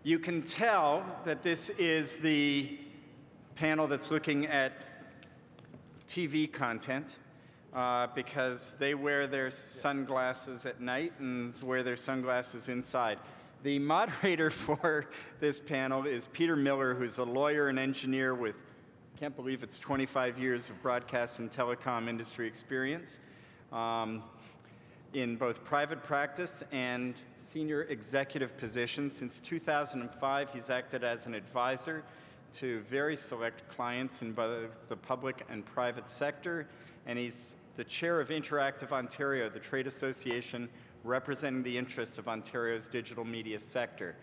You can tell that this is the panel that's looking at TV content because they wear their sunglasses at night and wear their sunglasses inside. The moderator for this panel is Peter Miller, who's a lawyer and engineer with, I can't believe it's 25 years of broadcast and telecom industry experience in both private practice and senior executive positions. Since 2005, he's acted as an advisor to very select clients in both the public and private sector, and he's the chair of Interactive Ontario, the trade association representing the interests of Ontario's digital media sector.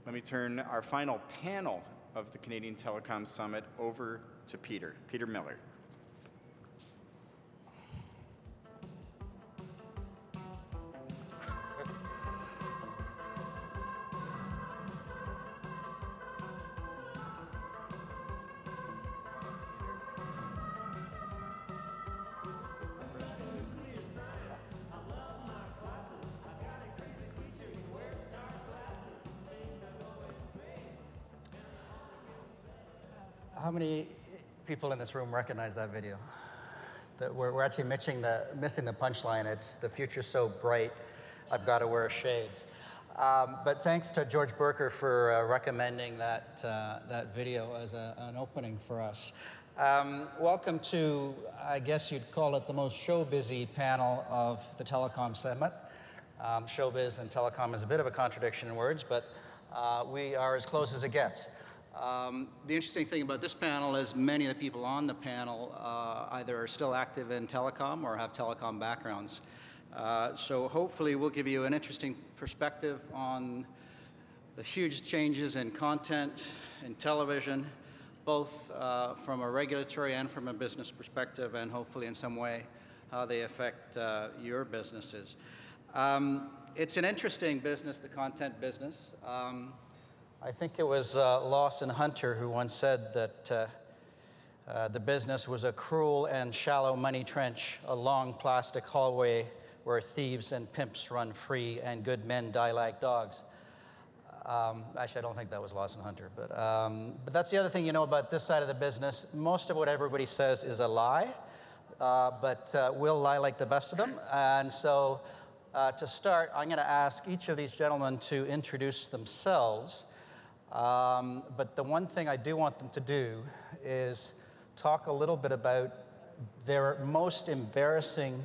Let me turn our final panel of the Canadian Telecom Summit over to Peter. Peter Miller. How many people in this room recognize that video? That we're actually missing the punchline. It's "the future's so bright, I've got to wear shades." But thanks to George Burker for recommending that video as an opening for us. Welcome to, I guess you'd call it the most show-busy panel of the Telecom Summit. Showbiz and telecom is a bit of a contradiction in words, but we are as close as it gets. The interesting thing about this panel is many of the people on the panel either are still active in telecom or have telecom backgrounds. So hopefully we'll give you an interesting perspective on the huge changes in content in television, both from a regulatory and from a business perspective, and hopefully in some way how they affect your businesses. It's an interesting business, the content business. I think it was Lawson Hunter who once said that the business was a cruel and shallow money trench, a long plastic hallway where thieves and pimps run free and good men die like dogs. Actually, I don't think that was Lawson Hunter, but that's the other thing you know about this side of the business. Most of what everybody says is a lie, but we'll lie like the best of them. And so to start, I'm going to ask each of these gentlemen to introduce themselves. But the one thing I do want them to do is talk a little bit about their most embarrassing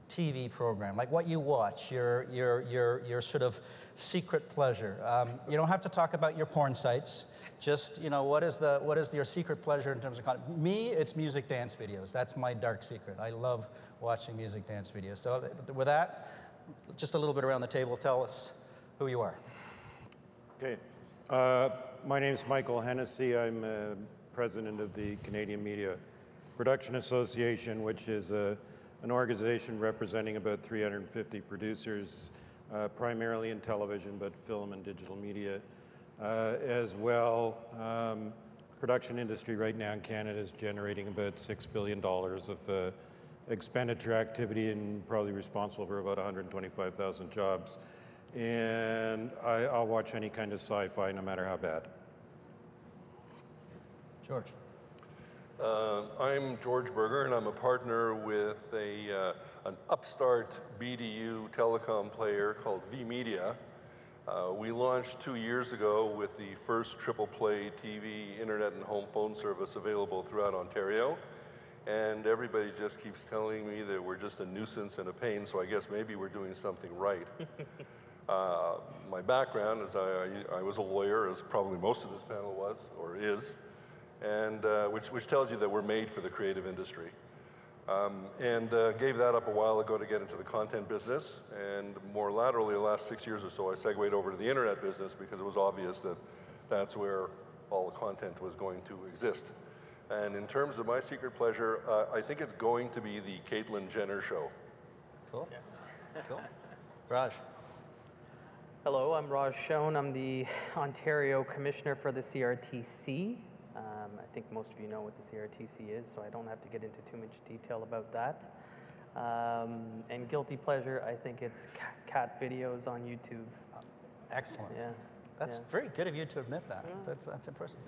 TV program, like what you watch, your sort of secret pleasure. You don't have to talk about your porn sites. Just, you know, what is your secret pleasure in terms of content? Me, it's music dance videos. That's my dark secret. I love watching music dance videos. So with that, just a little bit around the table, tell us who you are. Okay. My name is Michael Hennessy. I'm president of the Canadian Media Production Association, which is an organization representing about 350 producers, primarily in television, but film and digital media as well. Production industry right now in Canada is generating about $6 billion of expenditure activity and probably responsible for about 125,000 jobs. And I'll watch any kind of sci-fi, no matter how bad. George. I'm George Berger, and I'm a partner with an upstart BDU telecom player called VMedia. We launched 2 years ago with the first triple play TV, internet, and home phone service available throughout Ontario. And everybody just keeps telling me that we're just a nuisance and a pain, so I guess maybe we're doing something right. My background is I was a lawyer, as probably most of this panel was, or is, and which tells you that we're made for the creative industry. Gave that up a while ago to get into the content business, and more laterally, the last 6 years or so, I segued over to the internet business because it was obvious that that's where all the content was going to exist. And in terms of my secret pleasure, I think it's going to be the Caitlyn Jenner show. Cool. Cool. Raj. Hello, I'm Raj Shoan. I'm the Ontario Commissioner for the CRTC. I think most of you know what the CRTC is, so I don't have to get into too much detail about that. And guilty pleasure, I think it's cat videos on YouTube. Excellent. Yeah. That's very good of you to admit that. Yeah. That's impressive.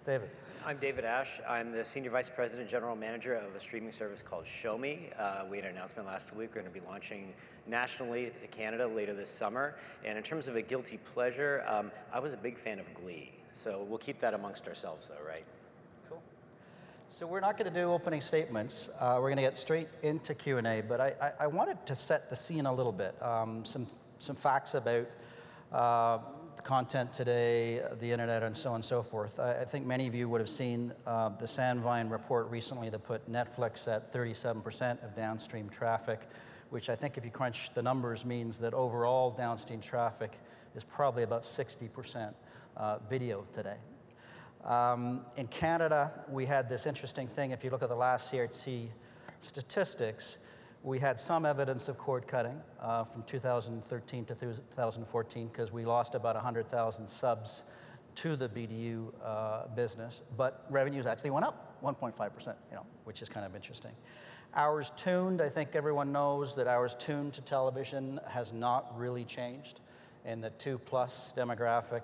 David. I'm David Asch. I'm the Senior Vice President, General Manager of a streaming service called Shomi. We had an announcement last week. We're going to be launching nationally in Canada later this summer. And in terms of a guilty pleasure, I was a big fan of Glee. So we'll keep that amongst ourselves though, right? Cool. So we're not going to do opening statements. We're going to get straight into Q&A, but I wanted to set the scene a little bit. Some facts about the content today, the internet, and so on and so forth. I think many of you would have seen the Sandvine report recently that put Netflix at 37% of downstream traffic, which I think if you crunch the numbers means that overall downstream traffic is probably about 60% video today. In Canada, we had this interesting thing. If you look at the last CRTC statistics, we had some evidence of cord cutting from 2013 to 2014 because we lost about 100,000 subs to the BDU business, but revenues actually went up 1.5%, which is kind of interesting. Hours tuned, I think everyone knows that hours tuned to television has not really changed. In the 2+ demographic,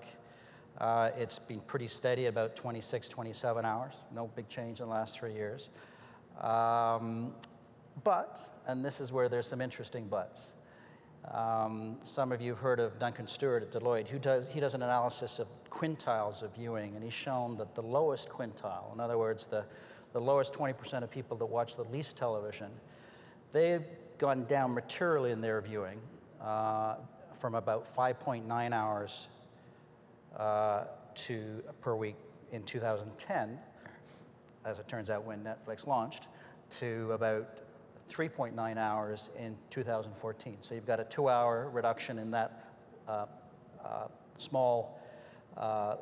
it's been pretty steady, about 26, 27 hours. No big change in the last 3 years. But, and this is where there's some interesting buts. Some of you have heard of Duncan Stewart at Deloitte. He does an analysis of quintiles of viewing, and he's shown that the lowest quintile, in other words, the lowest 20% of people that watch the least television, they've gone down materially in their viewing from about 5.9 hours per week in 2010, as it turns out when Netflix launched, to about 3.9 hours in 2014. So you've got a 2-hour reduction in that small,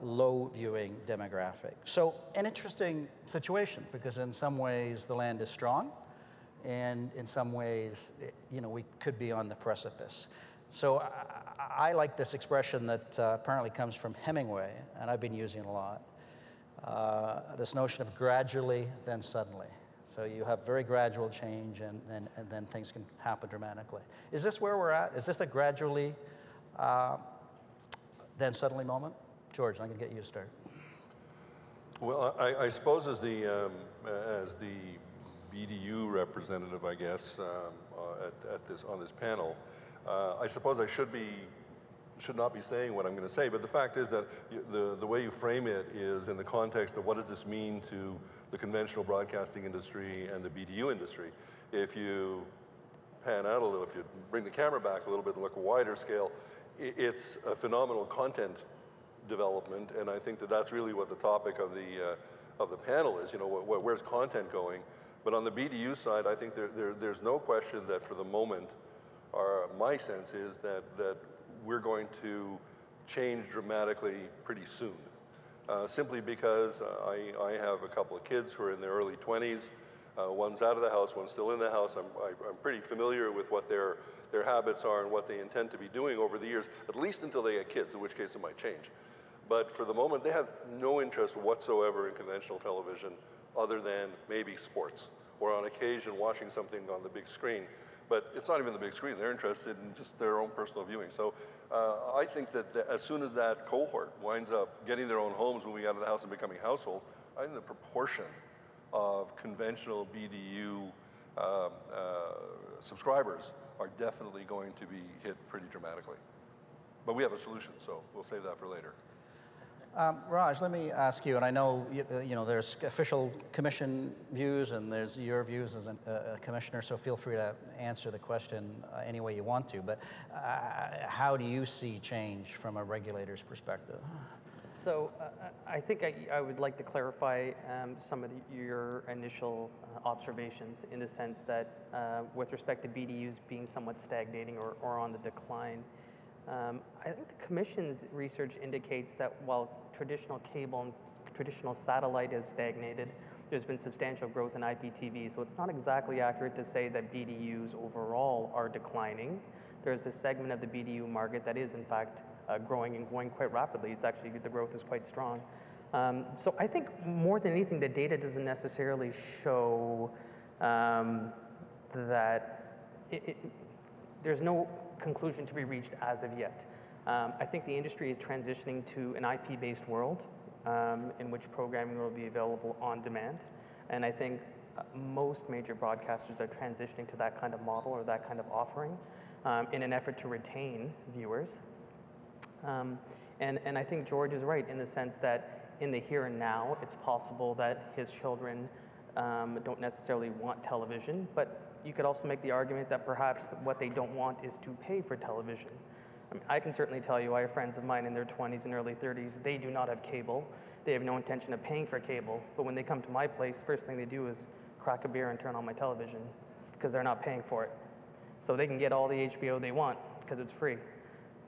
low viewing demographic. So an interesting situation, because in some ways the land is strong, and in some ways, we could be on the precipice. So I like this expression that apparently comes from Hemingway, and I've been using it a lot. This notion of gradually, then suddenly. So you have very gradual change, and then things can happen dramatically. Is this where we're at? Is this a gradually, then suddenly moment? George, I'm going to get you to start. Well, I suppose as the BDU representative, I guess, on this panel, I suppose I should not be saying what I'm going to say, but the fact is that the way you frame it is in the context of what does this mean to the conventional broadcasting industry and the BDU industry. If you pan out a little, if you bring the camera back a little bit and look at a wider scale, it's a phenomenal content development, and I think that that's really what the topic of the panel is. Where's content going? But on the BDU side, I think there's no question that for the moment, my sense is that we're going to change dramatically pretty soon. Simply because I have a couple of kids who are in their early 20s. One's out of the house, one's still in the house. I'm pretty familiar with what their habits are and what they intend to be doing over the years, at least until they get kids, in which case it might change. But for the moment, they have no interest whatsoever in conventional television other than maybe sports, or on occasion watching something on the big screen. But it's not even the big screen. They're interested in just their own personal viewing. So I think that as soon as that cohort winds up getting their own homes, moving out of the house and becoming households, I think the proportion of conventional BDU subscribers are definitely going to be hit pretty dramatically. But we have a solution, so we'll save that for later. Raj, let me ask you, and I know there's official commission views and there's your views as a commissioner, so feel free to answer the question any way you want to, but how do you see change from a regulator's perspective? So I think I would like to clarify some of your initial observations in the sense that with respect to BDUs being somewhat stagnating or on the decline, I think the Commission's research indicates that while traditional cable and traditional satellite has stagnated, there's been substantial growth in IPTV. So it's not exactly accurate to say that BDUs overall are declining. There's a segment of the BDU market that is in fact growing and growing quite rapidly. It's actually, the growth is quite strong. So I think more than anything, the data doesn't necessarily show that there's no conclusion to be reached as of yet. I think the industry is transitioning to an IP-based world in which programming will be available on demand. And I think most major broadcasters are transitioning to that kind of model or that kind of offering in an effort to retain viewers. And I think George is right in the sense that in the here and now, it's possible that his children don't necessarily want television, but you could also make the argument that perhaps what they don't want is to pay for television. I mean, I can certainly tell you, I have friends of mine in their 20s and early 30s, they do not have cable. They have no intention of paying for cable, but when they come to my place, first thing they do is crack a beer and turn on my television because they're not paying for it. So they can get all the HBO they want because it's free.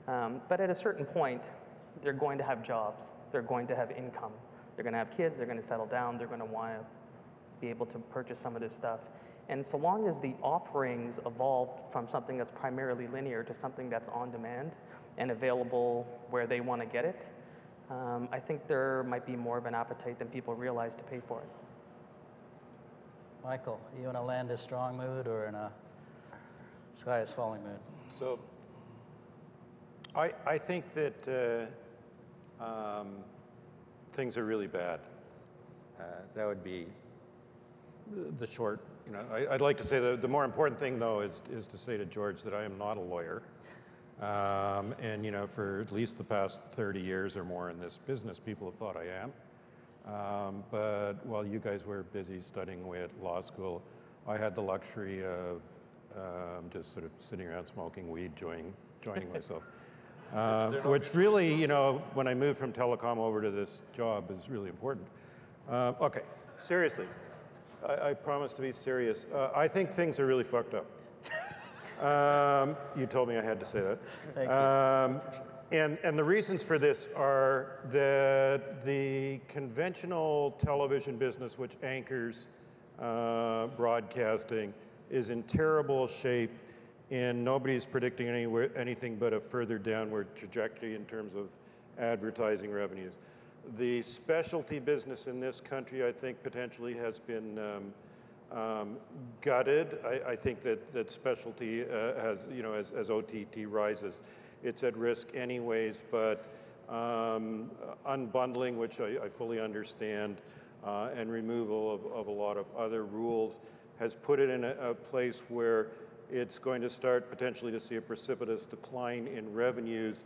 But at a certain point, they're going to have jobs. They're going to have income. They're going to have kids. They're going to settle down. They're going to want to be able to purchase some of this stuff. And so long as the offerings evolved from something that's primarily linear to something that's on demand and available where they want to get it, I think there might be more of an appetite than people realize to pay for it. Michael, are you in a land is strong mood or in a sky is falling mood? So I think that things are really bad. That would be the short, I'd like to say the more important thing though is to say to George that I am not a lawyer. And for at least the past 30 years or more in this business, people have thought I am. But while you guys were busy studying away at law school, I had the luxury of just sort of sitting around smoking weed, joining myself. Which really, when I moved from telecom over to this job is really important. Okay, seriously, I promise to be serious. I think things are really fucked up. You told me I had to say that. Thank you. And the reasons for this are that the conventional television business, which anchors broadcasting, is in terrible shape, and nobody's predicting anything but a further downward trajectory in terms of advertising revenues. The specialty business in this country, I think, potentially has been gutted. I think that specialty has, as OTT rises, it's at risk anyways, but unbundling, which I fully understand, and removal of a lot of other rules has put it in a place where it's going to start potentially to see a precipitous decline in revenues,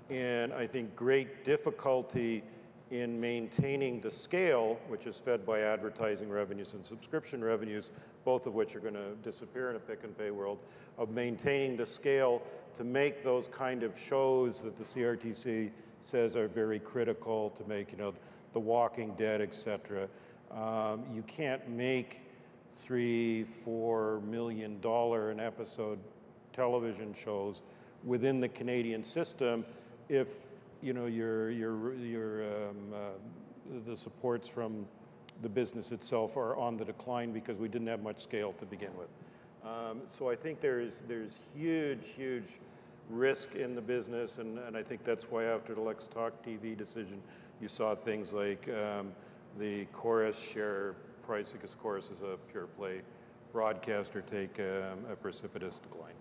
and I think great difficulty in maintaining the scale, which is fed by advertising revenues and subscription revenues, both of which are going to disappear in a pick and pay world, of maintaining the scale to make those kind of shows that the CRTC says are very critical to make, The Walking Dead, etc. You can't make $3-4 million an episode television shows within the Canadian system if the supports from the business itself are on the decline because we didn't have much scale to begin with. So I think there's huge risk in the business, and I think that's why after the Let's Talk TV decision, you saw things like the Chorus share price, because Chorus is a pure play broadcaster, take a precipitous decline.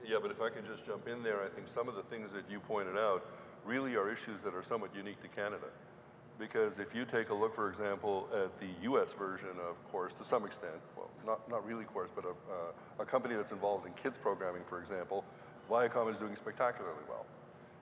Yeah, but if I can just jump in there, I think some of the things that you pointed out really are issues that are somewhat unique to Canada. Because if you take a look, for example, at the US version of Chorus to some extent, well, not really Chorus, but a company that's involved in kids programming, for example, Viacom is doing spectacularly well.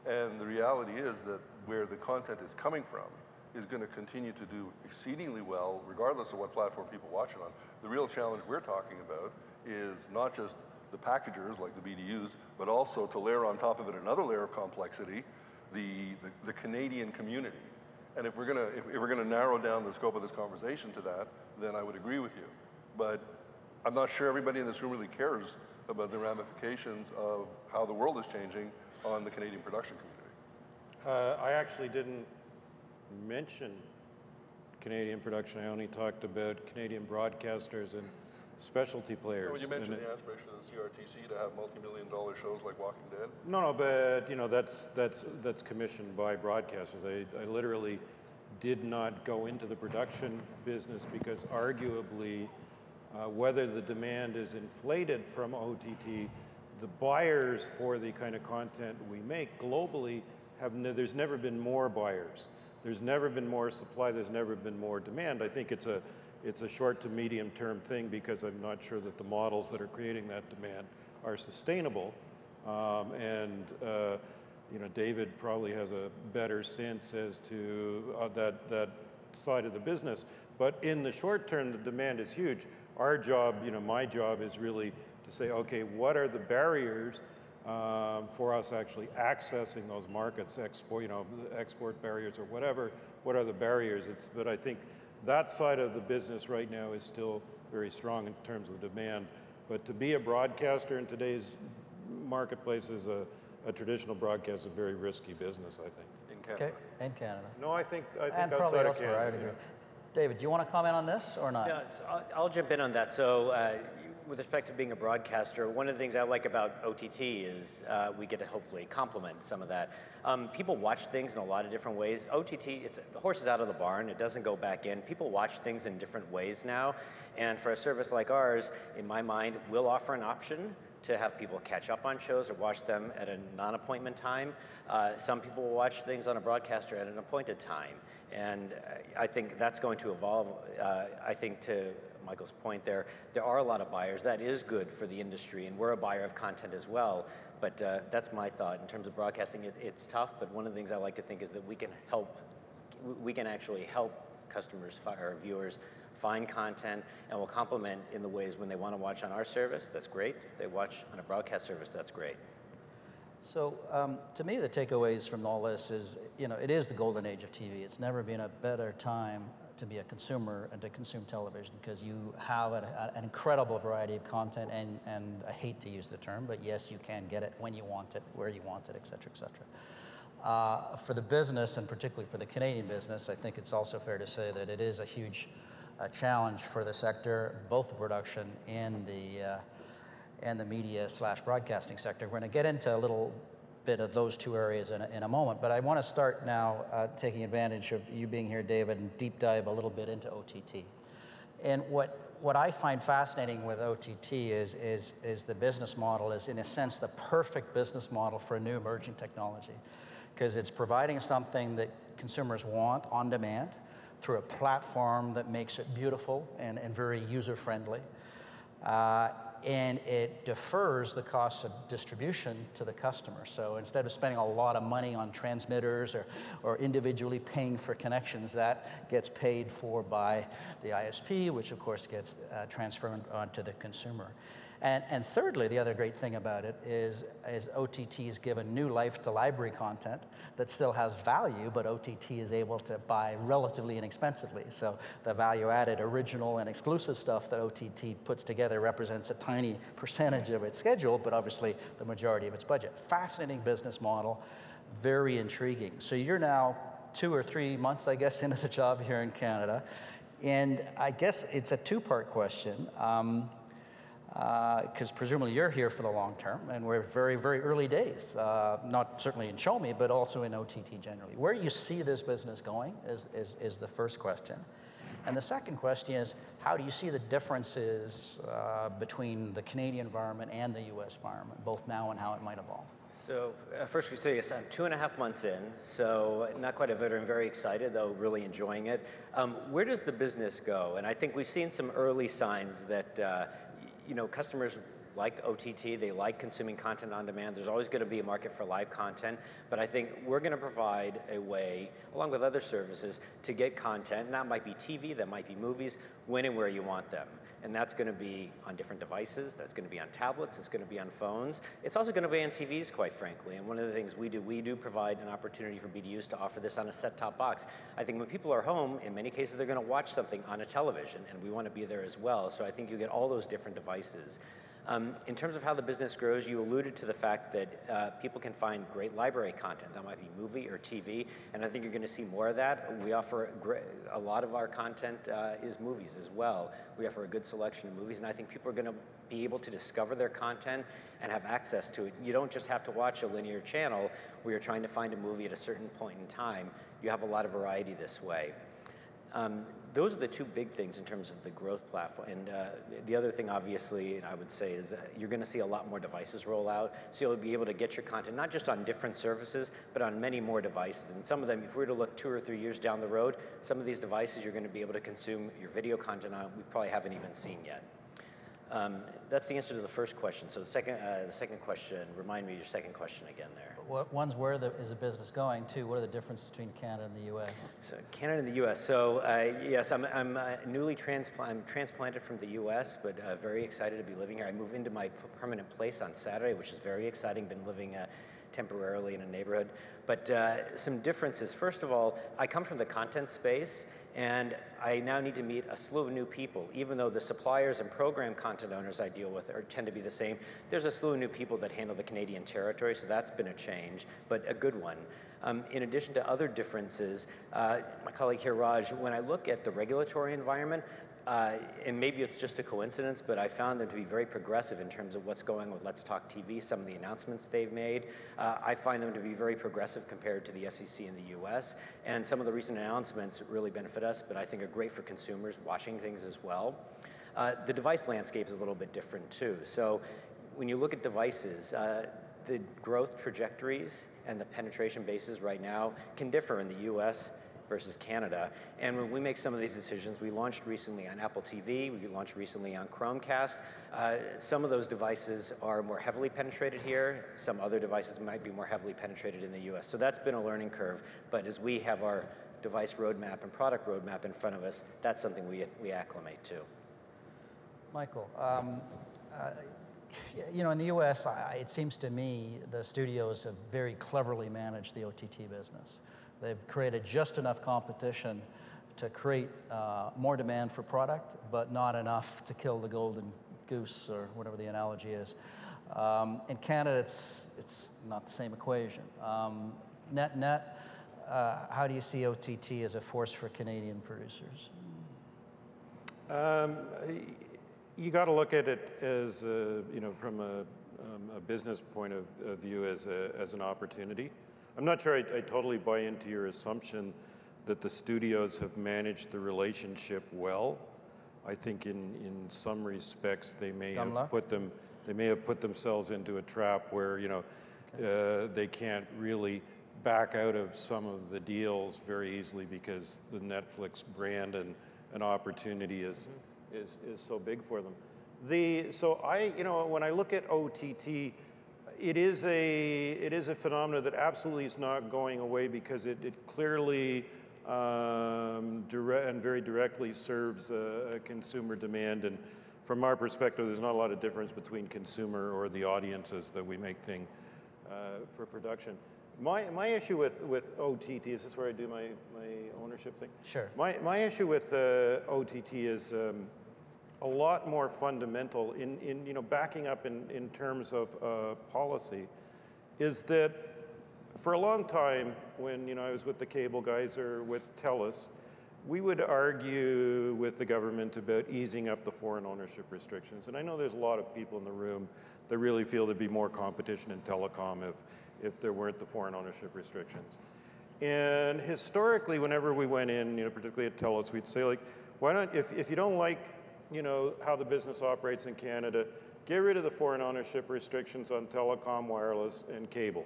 And the reality is that where the content is coming from is going to continue to do exceedingly well, regardless of what platform people watch it on. The real challenge we're talking about is not just the packagers like the BDUs, but also to layer on top of it another layer of complexity, the Canadian community. And if we're gonna narrow down the scope of this conversation to that, then I would agree with you. But I'm not sure everybody in this room really cares about the ramifications of how the world is changing on the Canadian production community. I actually didn't mention Canadian production. I only talked about Canadian broadcasters and specialty players. When you mentioned the aspiration of the CRTC to have multi-million-dollar shows like Walking Dead? No, but that's commissioned by broadcasters. I literally did not go into the production business because arguably, whether the demand is inflated from OTT, the buyers for the kind of content we make globally there's never been more buyers. There's never been more supply, there's never been more demand. I think it's a short to medium term thing because I'm not sure that the models that are creating that demand are sustainable. You know, David probably has a better sense as to that side of the business. But in the short term, the demand is huge. Our job, you know, my job is really to say, okay, what are the barriers for us actually accessing those markets, export barriers or whatever, what are the barriers? But I think that side of the business right now is still very strong in terms of the demand. But to be a broadcaster in today's marketplace is a traditional broadcast, a very risky business, I think. In Canada. Okay, in Canada. No, I think And probably elsewhere, I would agree. David, do you want to comment on this or not? Yeah, so I'll jump in on that. So with respect to being a broadcaster, one of the things I like about OTT is we get to hopefully complement some of that. People watch things in a lot of different ways. OTT, the horse is out of the barn. It doesn't go back in. People watch things in different ways now. And for a service like ours, in my mind, we'll offer an option to have people catch up on shows or watch them at a non-appointment time. Some people will watch things on a broadcaster at an appointed time. And I think that's going to evolve. I think to Michael's point there are a lot of buyers. That is good for the industry, and we're a buyer of content as well. But that's my thought. In terms of broadcasting, it's tough, but one of the things I like to think is that we can actually help customers or viewers find content, and we'll complement in the ways when they want to watch on our service, that's great. If they watch on a broadcast service, that's great. So to me, the takeaways from all this is, you know, it is the golden age of TV. It's never been a better time to be a consumer and to consume television because you have an incredible variety of content, and I hate to use the term, but yes, you can get it when you want it, where you want it, et cetera, et cetera. For the business, and particularly for the Canadian business, I think it's also fair to say that it is a huge challenge for the sector, both the production and the media/broadcasting sector. We're going to get into a little bit of those two areas in a moment, but I want to start now taking advantage of you being here, David, and deep dive a little bit into OTT. And what I find fascinating with OTT is the business model is, in a sense, the perfect business model for a new emerging technology, because it's providing something that consumers want on demand through a platform that makes it beautiful and very user-friendly. And it defers the cost of distribution to the customer. So instead of spending a lot of money on transmitters or individually paying for connections, that gets paid for by the ISP, which of course gets transferred onto the consumer. And thirdly, the other great thing about it is OTTs give a new life to library content that still has value, but OTT is able to buy relatively inexpensively. So the value-added, original, and exclusive stuff that OTT puts together represents a tiny percentage of its schedule, but obviously the majority of its budget. Fascinating business model, very intriguing. So you're now 2 or 3 months, I guess, into the job here in Canada, and I guess it's a two-part question. Because presumably you're here for the long term, and we're very, very early days, not certainly in Shomi, but also in OTT generally. Where you see this business going is the first question. And the second question is, how do you see the differences between the Canadian environment and the US environment, both now and how it might evolve? So first we say, yes, I'm 2.5 months in, so not quite a veteran, very excited, though really enjoying it. Where does the business go? And I think we've seen some early signs that you know, customers like OTT, they like consuming content on demand. There's always going to be a market for live content, but I think we're going to provide a way, along with other services, to get content, and that might be TV, that might be movies, when and where you want them. And that's going to be on different devices, that's going to be on tablets, it's going to be on phones. It's also going to be on TVs, quite frankly, and one of the things we do provide an opportunity for BDUs to offer this on a set-top box. I think when people are home, in many cases, they're going to watch something on a television, and we want to be there as well. So I think you get all those different devices. In terms of how the business grows, you alluded to the fact that people can find great library content. That might be movie or TV, and I think you're going to see more of that. We offer a lot of our content is movies as well. We offer a good selection of movies, and I think people are going to be able to discover their content and have access to it. You don't just have to watch a linear channel where you're trying to find a movie at a certain point in time. You have a lot of variety this way. Those are the two big things in terms of the growth platform. And the other thing, obviously, I would say is you're going to see a lot more devices roll out. So you'll be able to get your content, not just on different services, but on many more devices. And some of them, if we were to look 2 or 3 years down the road, some of these devices you're going to be able to consume your video content on, we probably haven't even seen yet. That's the answer to the first question. So the second question, remind me your second question again there. One's where is the business going? 2, what are the differences between Canada and the U.S.? So Canada and the U.S. So yes, I'm transplanted from the U.S., but very excited to be living here. I moved into my permanent place on Saturday, which is very exciting. Been living temporarily in a neighborhood. But some differences. First of all, I come from the content space, and I now need to meet a slew of new people. Even though the suppliers and program content owners I deal with tend to be the same, there's a slew of new people that handle the Canadian territory, so that's been a change, but a good one. In addition to other differences, my colleague here, Raj, when I look at the regulatory environment, and maybe it's just a coincidence, but I found them to be very progressive in terms of what's going on with Let's Talk TV, some of the announcements they've made. I find them to be very progressive compared to the FCC in the US, and some of the recent announcements really benefit us, but I think are great for consumers watching things as well. The device landscape is a little bit different too. So when you look at devices, the growth trajectories and the penetration bases right now can differ in the US versus Canada. And when we make some of these decisions, we launched recently on Apple TV, we launched recently on Chromecast. Some of those devices are more heavily penetrated here. Some other devices might be more heavily penetrated in the US. So that's been a learning curve. But as we have our device roadmap and product roadmap in front of us, that's something we acclimate to. Michael, you know, in the US, it seems to me the studios have very cleverly managed the OTT business. They've created just enough competition to create more demand for product, but not enough to kill the golden goose, or whatever the analogy is. In Canada, it's not the same equation. Net, how do you see OTT as a force for Canadian producers? You got to look at it as, you know, from a business point of view as an opportunity. I'm not sure I totally buy into your assumption that the studios have managed the relationship well. I think in some respects they may have put themselves into a trap where, you know, they can't really back out of some of the deals very easily because the Netflix brand and opportunity is so big for them. So you know, when I look at OTT, it is a phenomenon that absolutely is not going away because it clearly and very directly serves a consumer demand. And from our perspective, there's not a lot of difference between consumer or the audiences that we make things for production. My issue with OTT, is this where I do my ownership thing? Sure. My issue with OTT is a lot more fundamental in you know, backing up in terms of policy, is that for a long time when, you know, I was with the cable guys or with TELUS, we would argue with the government about easing up the foreign ownership restrictions. And I know there's a lot of people in the room that really feel there'd be more competition in telecom if there weren't the foreign ownership restrictions. And historically, whenever we went in, you know, particularly at TELUS, we'd say, like, why not, if you don't like, you know, how the business operates in Canada, get rid of the foreign ownership restrictions on telecom, wireless, and cable,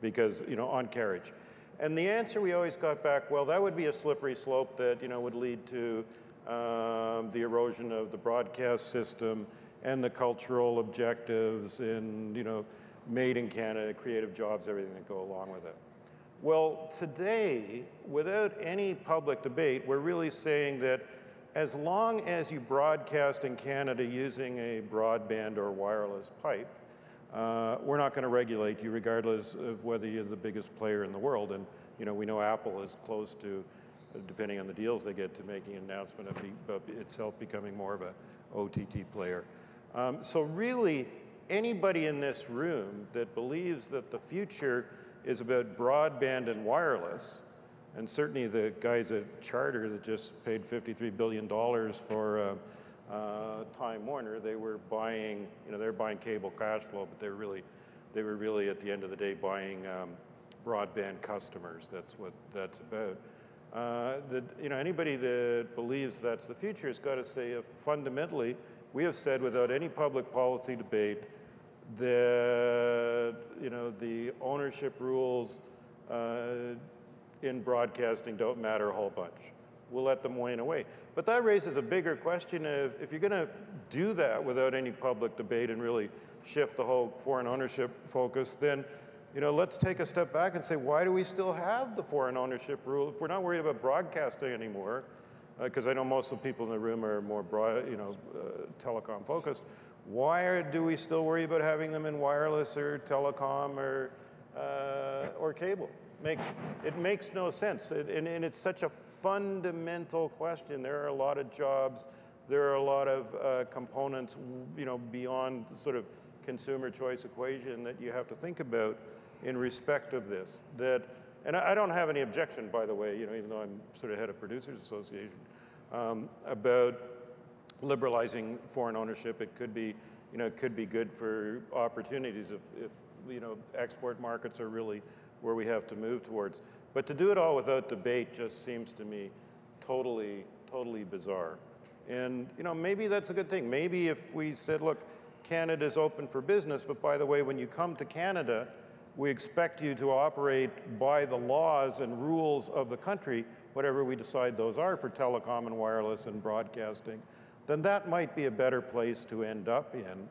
because, you know, on carriage. And the answer we always got back, well, that would be a slippery slope that, you know, would lead to the erosion of the broadcast system and the cultural objectives and, you know, made in Canada, creative jobs, everything that go along with it. Well, today, without any public debate, we're really saying that as long as you broadcast in Canada using a broadband or wireless pipe, we're not going to regulate you regardless of whether you're the biggest player in the world. And, you know, we know Apple is close to, depending on the deals they get, to making an announcement of itself becoming more of a OTT player. So really, anybody in this room that believes that the future is about broadband and wireless, and certainly the guys at Charter that just paid $53 billion for Time Warner, they were buying, you know, they're buying cable cash flow, but they were really at the end of the day buying broadband customers. That's what that's about. That, you know, anybody that believes that's the future has got to say, fundamentally, we have said without any public policy debate that, you know, the ownership rules in broadcasting don't matter a whole bunch. We'll let them wane away. But that raises a bigger question of, if you're going to do that without any public debate and really shift the whole foreign ownership focus, then, you know, let's take a step back and say, why do we still have the foreign ownership rule? If we're not worried about broadcasting anymore, because I know most of the people in the room are more broad, you know, telecom focused, why do we still worry about having them in wireless or telecom or cable? It makes no sense, and it's such a fundamental question. There are a lot of jobs, there are a lot of components, you know, beyond the sort of consumer choice equation that you have to think about in respect of this. And I don't have any objection, by the way, you know, even though I'm sort of head of Producers Association, about liberalizing foreign ownership. It could be, you know, it could be good for opportunities if you know, export markets are really where we have to move towards. But to do it all without debate just seems to me totally bizarre. And, you know, maybe that's a good thing. Maybe if we said, look, Canada's open for business, but by the way, when you come to Canada, we expect you to operate by the laws and rules of the country, whatever we decide those are for telecom and wireless and broadcasting, then that might be a better place to end up in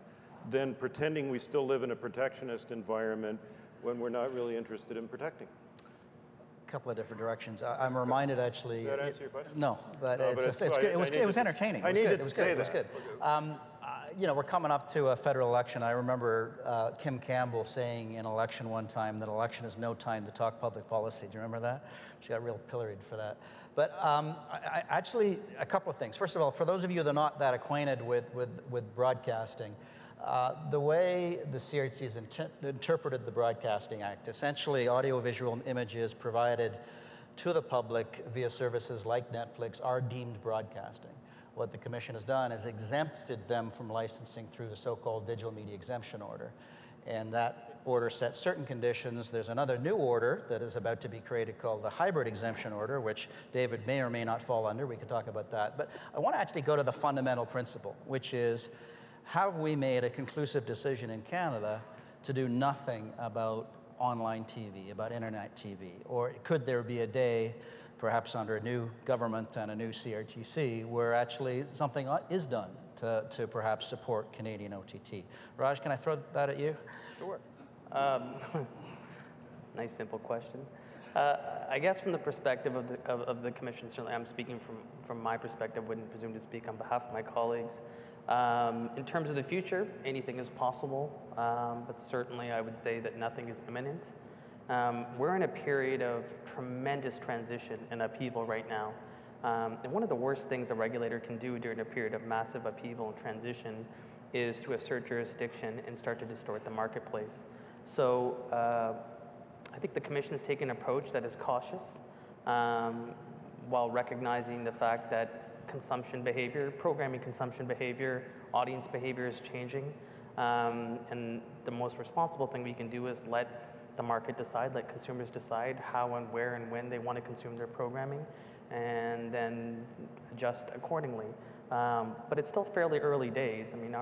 than pretending we still live in a protectionist environment when we're not really interested in protecting. A couple of different directions. I'm reminded, actually. Did that answer your question? No, but No, it's but good. It was entertaining. I needed to say It was good. You know, we're coming up to a federal election. I remember Kim Campbell saying in election one time that election is no time to talk public policy. Do you remember that? She got real pilloried for that. But actually, a couple of things. First of all, for those of you that are not that acquainted with broadcasting, the way the CRTC has interpreted the Broadcasting Act, essentially audiovisual images provided to the public via services like Netflix are deemed broadcasting. What the Commission has done is exempted them from licensing through the so-called Digital Media Exemption Order. And that order sets certain conditions. There's another new order that is about to be created called the Hybrid Exemption Order, which David may or may not fall under. We could talk about that. But I want to actually go to the fundamental principle, which is, have we made a conclusive decision in Canada to do nothing about online TV, about internet TV? Or could there be a day, perhaps under a new government and a new CRTC, where actually something is done to perhaps support Canadian OTT? Raj, can I throw that at you? Sure. Nice, simple question. I guess from the perspective of the Commission, certainly I'm speaking from my perspective, wouldn't presume to speak on behalf of my colleagues. In terms of the future, anything is possible, but certainly I would say that nothing is imminent. We're in a period of tremendous transition and upheaval right now. And one of the worst things a regulator can do during a period of massive upheaval and transition is to assert jurisdiction and start to distort the marketplace. So I think the Commission has taken an approach that is cautious while recognizing the fact that consumption behavior, programming consumption behavior, audience behavior is changing. And the most responsible thing we can do is let the market decide, let consumers decide how and where and when they want to consume their programming, and then adjust accordingly. But it's still fairly early days. I mean,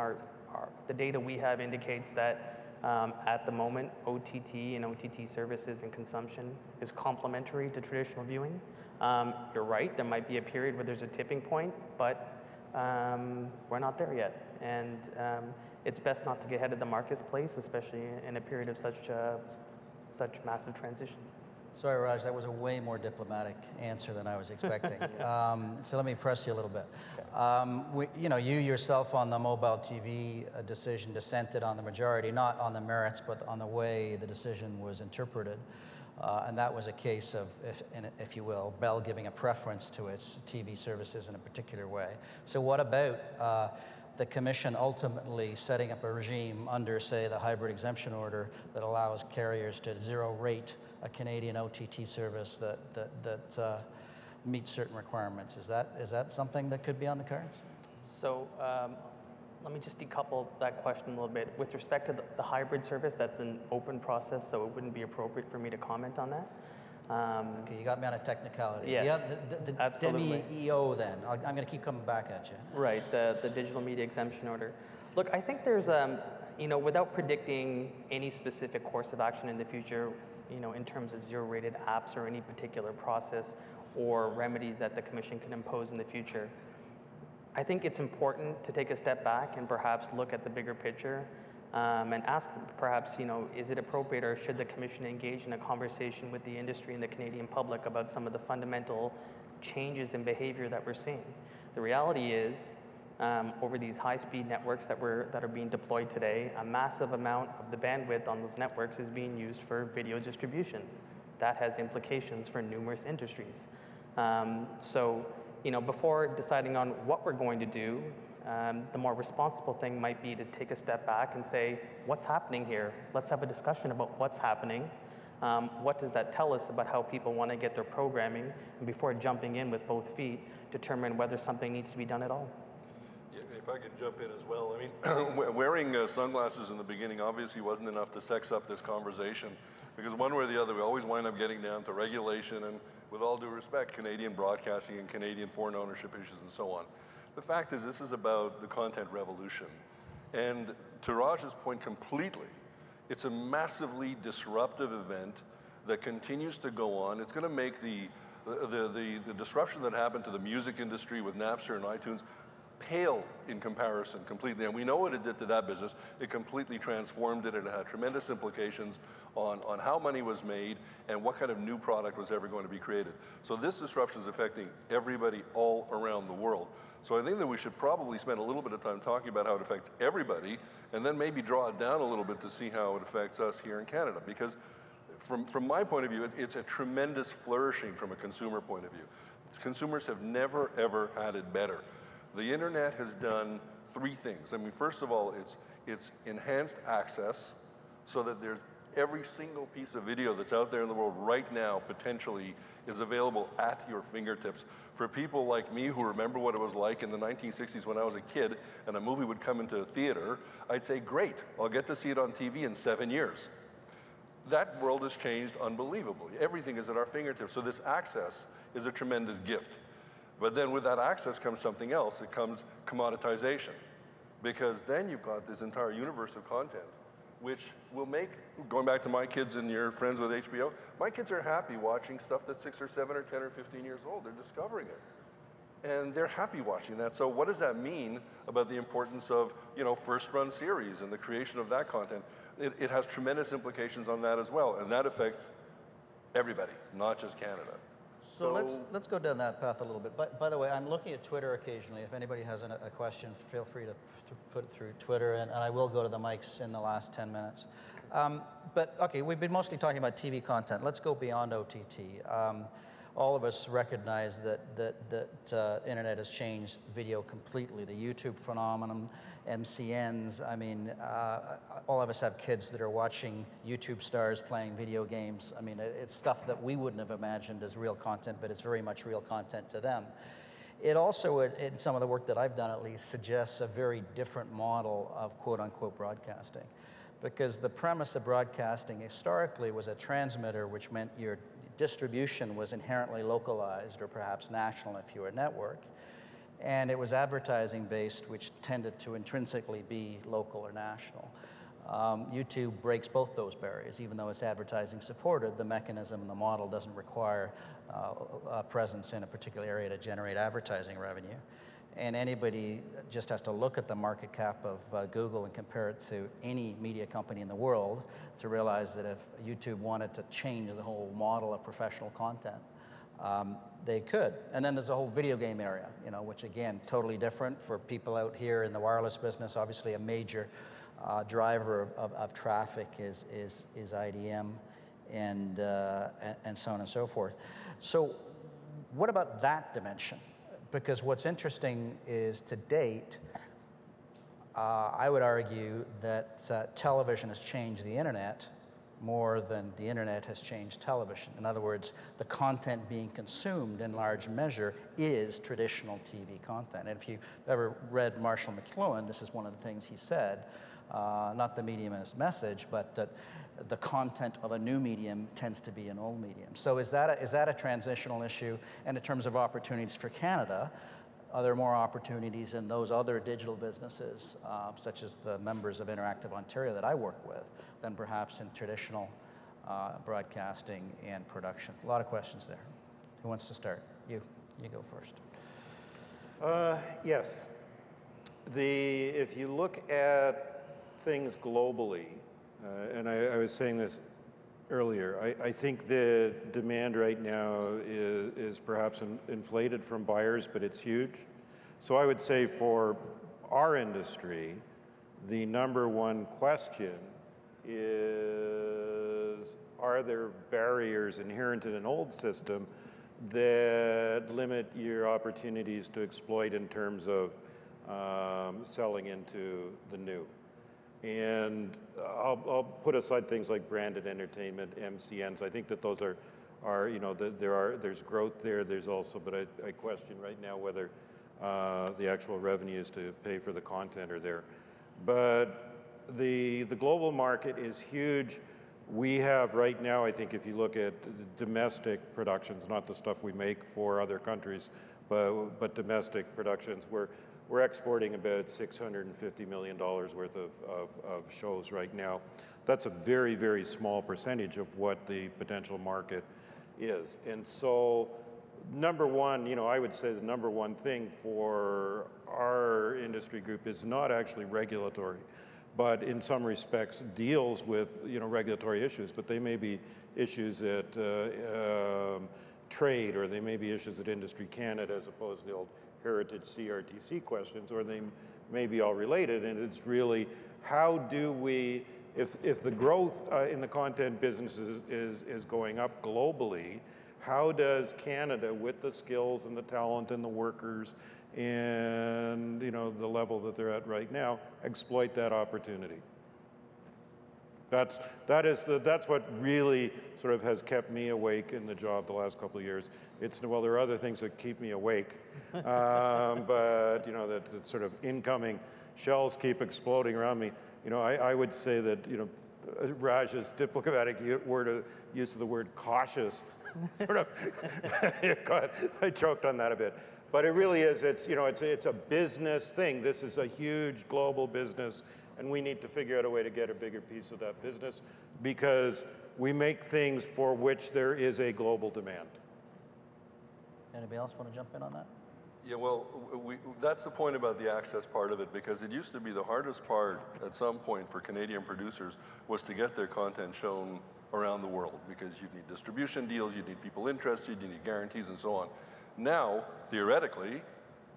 the data we have indicates that at the moment, OTT and OTT services and consumption is complementary to traditional viewing. You're right, there might be a period where there's a tipping point, but we're not there yet. And it's best not to get ahead of the marketplace, especially in a period of such massive transition. Sorry, Raj, that was a way more diplomatic answer than I was expecting. So let me press you a little bit. You know, you yourself on the mobile TV decision dissented on the majority, not on the merits, but on the way the decision was interpreted. And that was a case of, if you will, Bell giving a preference to its TV services in a particular way. So what about the Commission ultimately setting up a regime under, say, the Hybrid Exemption Order that allows carriers to zero rate a Canadian OTT service that meets certain requirements? Is that something that could be on the cards? So let me just decouple that question a little bit. With respect to the hybrid service, that's an open process, so it wouldn't be appropriate for me to comment on that. Okay, you got me on a technicality. Yes, the absolutely. DEO then. I'm going to keep coming back at you. Right, the digital media exemption order. Look, I think there's, without predicting any specific course of action in the future, in terms of zero-rated apps or any particular process or remedy that the Commission can impose in the future, I think it's important to take a step back and perhaps look at the bigger picture and ask perhaps, is it appropriate or should the Commission engage in a conversation with the industry and the Canadian public about some of the fundamental changes in behavior that we're seeing? The reality is, over these high-speed networks that are being deployed today, a massive amount of the bandwidth on those networks is being used for video distribution. That has implications for numerous industries. So, before deciding on what we're going to do, the more responsible thing might be to take a step back and say, what's happening here? Let's have a discussion about what's happening. What does that tell us about how people want to get their programming? And before jumping in with both feet, determine whether something needs to be done at all. Yeah, if I could jump in as well. I mean, wearing sunglasses in the beginning obviously wasn't enough to sex up this conversation, because one way or the other, we always wind up getting down to regulation and, with all due respect, Canadian broadcasting and Canadian foreign ownership issues and so on. The fact is, this is about the content revolution. And to Raj's point completely, it's a massively disruptive event that continues to go on. It's going to make the disruption that happened to the music industry with Napster and iTunes pale in comparison completely. And we know what it did to that business. It completely transformed it. It had tremendous implications on how money was made and what kind of new product was ever going to be created. So this disruption is affecting everybody all around the world. So I think that we should probably spend a little bit of time talking about how it affects everybody, and then maybe draw it down a little bit to see how it affects us here in Canada. Because from my point of view, it's a tremendous flourishing from a consumer point of view. Consumers have never, ever had it better. The internet has done three things. I mean, first of all, it's enhanced access so that there's every single piece of video that's out there in the world right now potentially is available at your fingertips. For people like me who remember what it was like in the 1960s when I was a kid and a movie would come into a theater, I'd say, great, I'll get to see it on TV in 7 years. That world has changed unbelievably. Everything is at our fingertips. So this access is a tremendous gift. But then with that access comes something else. It comes commoditization. Because then you've got this entire universe of content, which will make, going back to my kids and your friends with HBO, my kids are happy watching stuff that's 6 or 7 or 10 or 15 years old. They're discovering it. And they're happy watching that. So what does that mean about the importance of, first-run series and the creation of that content? It has tremendous implications on that as well. And that affects everybody, not just Canada. So let's go down that path a little bit. By the way, I'm looking at Twitter occasionally. If anybody has a question, feel free to put it through Twitter, and I will go to the mics in the last 10 minutes. But okay, we've been mostly talking about TV content. Let's go beyond OTT. All of us recognize that internet has changed video completely. The YouTube phenomenon, MCNs. I mean, all of us have kids that are watching YouTube stars playing video games. I mean, it's stuff that we wouldn't have imagined as real content, but it's very much real content to them. It also, in some of the work that I've done at least, suggests a very different model of quote-unquote broadcasting. Because the premise of broadcasting historically was a transmitter, which meant your distribution was inherently localized or perhaps national if you were a network. And it was advertising based, which tended to intrinsically be local or national. YouTube breaks both those barriers. Even though it's advertising supported, the mechanism and the model doesn't require a presence in a particular area to generate advertising revenue. And anybody just has to look at the market cap of Google and compare it to any media company in the world to realize that if YouTube wanted to change the whole model of professional content, they could. And then there's a whole video game area, which again, totally different for people out here in the wireless business. Obviously a major driver of traffic is IDM and so on and so forth. So what about that dimension? Because what's interesting is, to date, I would argue that television has changed the internet more than the internet has changed television. In other words, the content being consumed in large measure is traditional TV content. And if you've ever read Marshall McLuhan, this is one of the things he said. not the medium as message, but that the content of a new medium tends to be an old medium. So is that a transitional issue? And in terms of opportunities for Canada, are there more opportunities in those other digital businesses, such as the members of Interactive Ontario that I work with, than perhaps in traditional broadcasting and production? A lot of questions there. Who wants to start? You go first. Yes. If you look at things globally, and I was saying this earlier, I think the demand right now is perhaps inflated from buyers, but it's huge. So I would say for our industry, the number one question is, are there barriers inherent in an old system that limit your opportunities to exploit in terms of selling into the new? And I'll put aside things like branded entertainment, MCNs. I think that those are there's growth there. There's also, but I question right now whether the actual revenues to pay for the content are there. But the global market is huge. We have right now, I think if you look at domestic productions, not the stuff we make for other countries, but domestic productions, we're exporting about $650 million worth of shows right now. That's a very, very small percentage of what the potential market is. And so, number one, I would say the number one thing for our industry group is not actually regulatory, but in some respects deals with, regulatory issues, but they may be issues at trade, or they may be issues at Industry Canada as opposed to the old heritage CRTC questions, or they may be all related, and it's really how do we, if the growth in the content business is going up globally, how does Canada, with the skills and the talent and the workers and the level that they're at right now, exploit that opportunity? That's what really sort of has kept me awake in the job the last couple of years. Well, there are other things that keep me awake, but that sort of incoming shells keep exploding around me. I would say that Raj's diplomatic use of the word cautious, sort of, I choked on that a bit. But it really is. It's a business thing. This is a huge global business, and we need to figure out a way to get a bigger piece of that business because we make things for which there is a global demand. Anybody else want to jump in on that? Yeah, well, that's the point about the access part of it, because it used to be the hardest part at some point for Canadian producers was to get their content shown around the world, because you'd need distribution deals, you'd need people interested, you need guarantees and so on. Now, theoretically,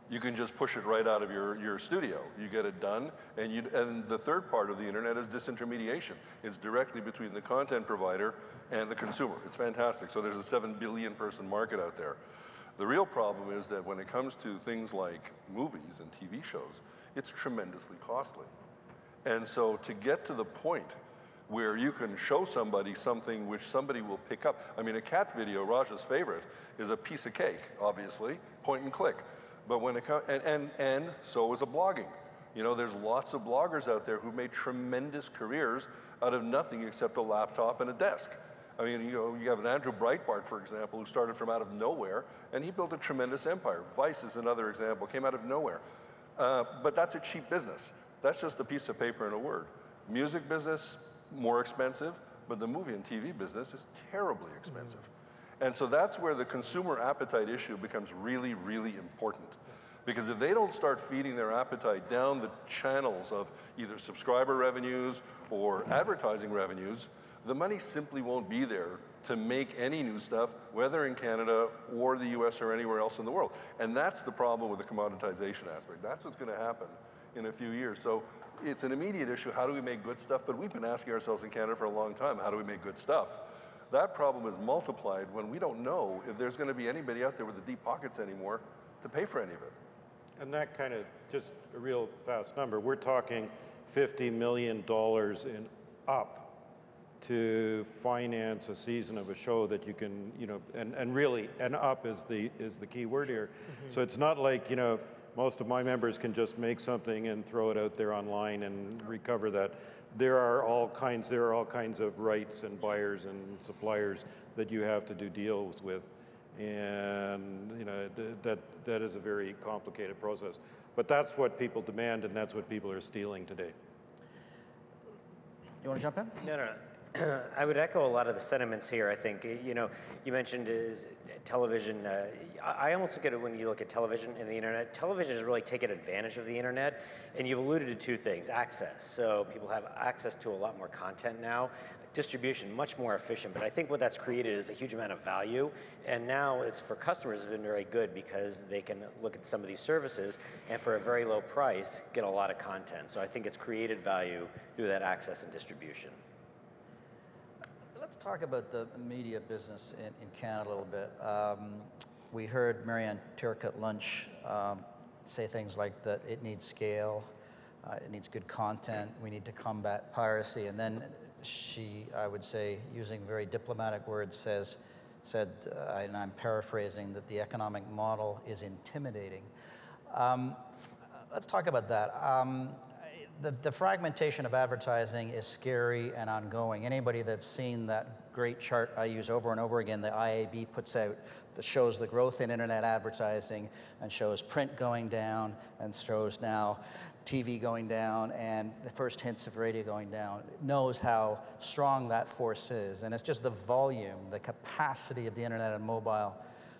you can just push it right out of your studio. You get it done, and the third part of the internet is disintermediation. It's directly between the content provider and the consumer. It's fantastic. So there's a 7 billion person market out there. The real problem is that when it comes to things like movies and TV shows, it's tremendously costly. And so to get to the point where you can show somebody something which somebody will pick up. I mean, a cat video, Raj's favorite, is a piece of cake, obviously, point and click. But when it comes, and so is a blogging. There's lots of bloggers out there who've made tremendous careers out of nothing except a laptop and a desk. I mean, you have an Andrew Breitbart, for example, who started from out of nowhere, and he built a tremendous empire. Vice is another example, came out of nowhere. But that's a cheap business. That's just a piece of paper and a word. Music business, more expensive, but the movie and TV business is terribly expensive. And so that's where the consumer appetite issue becomes really, really important. Because if they don't start feeding their appetite down the channels of either subscriber revenues or advertising revenues, the money simply won't be there to make any new stuff, whether in Canada or the US or anywhere else in the world. And that's the problem with the commoditization aspect. That's what's going to happen in a few years. So it's an immediate issue, how do we make good stuff? But we've been asking ourselves in Canada for a long time, how do we make good stuff? That problem is multiplied when we don't know if there's going to be anybody out there with the deep pockets anymore to pay for any of it. And that kind of, just a real fast number, we're talking $50 million in up to finance a season of a show that you can, and really, and up is the key word here. So it's not like, most of my members can just make something and throw it out there online and recover that. There are all kinds of rights and buyers and suppliers that you have to do deals with, and you know that is a very complicated process. But that's what people demand, and that's what people are stealing today. You want to jump in? No. I would echo a lot of the sentiments here. I think, you know, you mentioned is television. I almost look at it when you look at television and the internet. Television has really taken advantage of the internet, and you've alluded to two things: access. So people have access to a lot more content now. Distribution, much more efficient. But I think what that's created is a huge amount of value, and now it's for customers has been very good because they can look at some of these services and for a very low price get a lot of content. So I think it's created value through that access and distribution. Let's talk about the media business in Canada a little bit. We heard Marianne Turk at lunch say things like that it needs scale, it needs good content, we need to combat piracy, and then she, I would say, using very diplomatic words, said, and I'm paraphrasing, that the economic model is intimidating. Let's talk about that. The fragmentation of advertising is scary and ongoing. Anybody that's seen that great chart I use over and over again, the IAB puts out, that shows the growth in internet advertising and shows print going down and shows now TV going down and the first hints of radio going down, knows how strong that force is. And it's just the volume, the capacity of the internet and mobile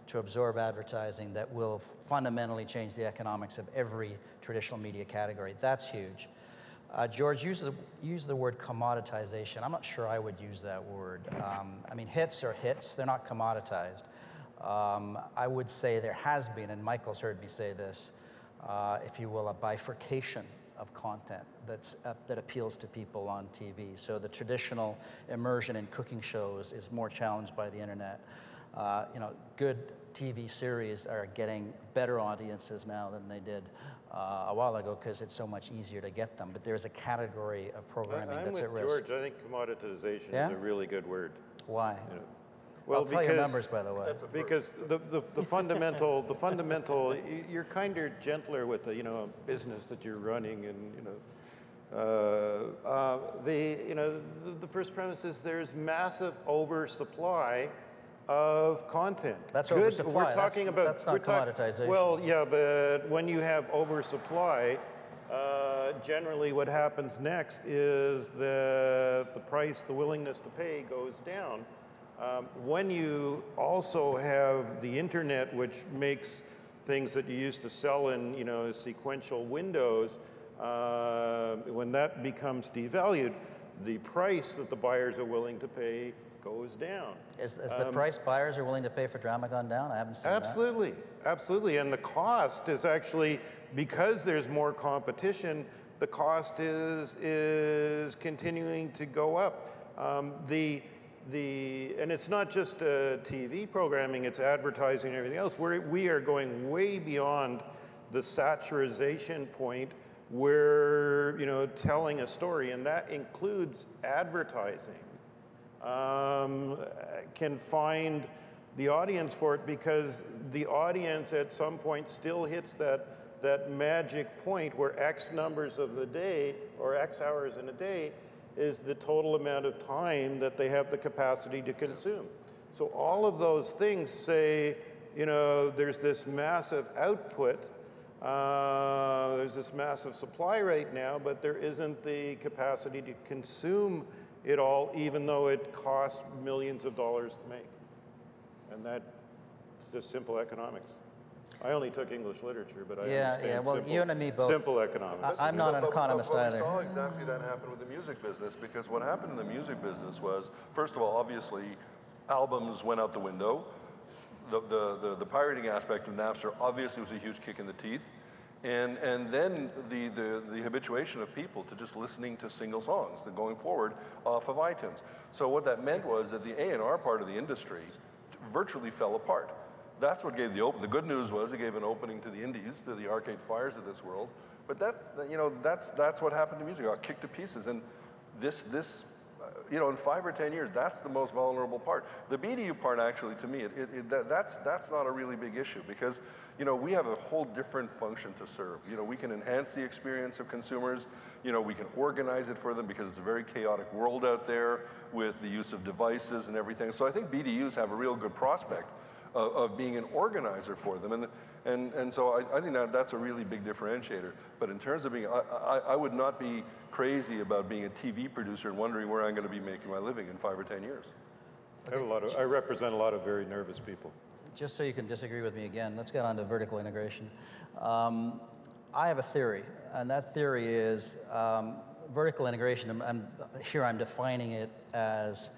to absorb advertising that will fundamentally change the economics of every traditional media category. That's huge. George, use the word commoditization. I'm not sure I would use that word. I mean, hits are hits, they're not commoditized. I would say there has been, and Michael's heard me say this, if you will, a bifurcation of content that appeals to people on TV. So the traditional immersion in cooking shows is more challenged by the internet. You know, good TV series are getting better audiences now than they did a while ago because it's so much easier to get them. But there's a category of programming that's at risk. I'm with George. I think commoditization is a really good word. Why? You know, well, I'll tell you numbers, by the way. Because the fundamental, you're kinder, gentler with a business that you're running, and the first premise is there's massive oversupply of content. That's oversupply. We're talking about that's not commoditization. Well, yeah, but when you have oversupply, generally what happens next is that the price, the willingness to pay, goes down. When you also have the internet, which makes things that you used to sell in sequential windows, when that becomes devalued, the price that the buyers are willing to pay goes down. Is the price buyers are willing to pay for drama gone down? I haven't seen that. Absolutely. And the cost is actually, because there's more competition, the cost is continuing to go up. And it's not just TV programming, it's advertising and everything else. We are going way beyond the saturation point where, telling a story, and that includes advertising, can find the audience for it, because the audience at some point still hits that magic point where X numbers of the day, or X hours in a day, is the total amount of time that they have the capacity to consume. So all of those things say, there's this massive output, there's this massive supply right now, but there isn't the capacity to consume it all, even though it costs millions of dollars to make. And that's just simple economics. I only took English literature, but I understand well, you and me both. Simple economics. I'm not an economist either. We saw exactly that happen with the music business, because what happened in the music business was, first of all, obviously, albums went out the window. The pirating aspect of Napster obviously was a huge kick in the teeth. And then the habituation of people to just listening to single songs, and going forward off of iTunes. So what that meant was that the A&R part of the industry virtually fell apart. That's what gave the good news was it gave an opening to the indies, to the Arcade Fires of this world. But that's what happened to music. It got kicked to pieces. And this you know, in 5 or 10 years, that's the most vulnerable part. The BDU part, actually, to me, that's not a really big issue because, you know, we have a whole different function to serve. You know, we can enhance the experience of consumers. You know, we can organize it for them because it's a very chaotic world out there with the use of devices and everything. So I think BDUs have a real good prospect of being an organizer for them. And so I think that's a really big differentiator. But in terms of being, I would not be crazy about being a TV producer and wondering where I'm going to be making my living in 5 or 10 years. I represent a lot of very nervous people. Just so you can disagree with me again, let's get on to vertical integration. I have a theory, and that theory is vertical integration, and here I'm defining it as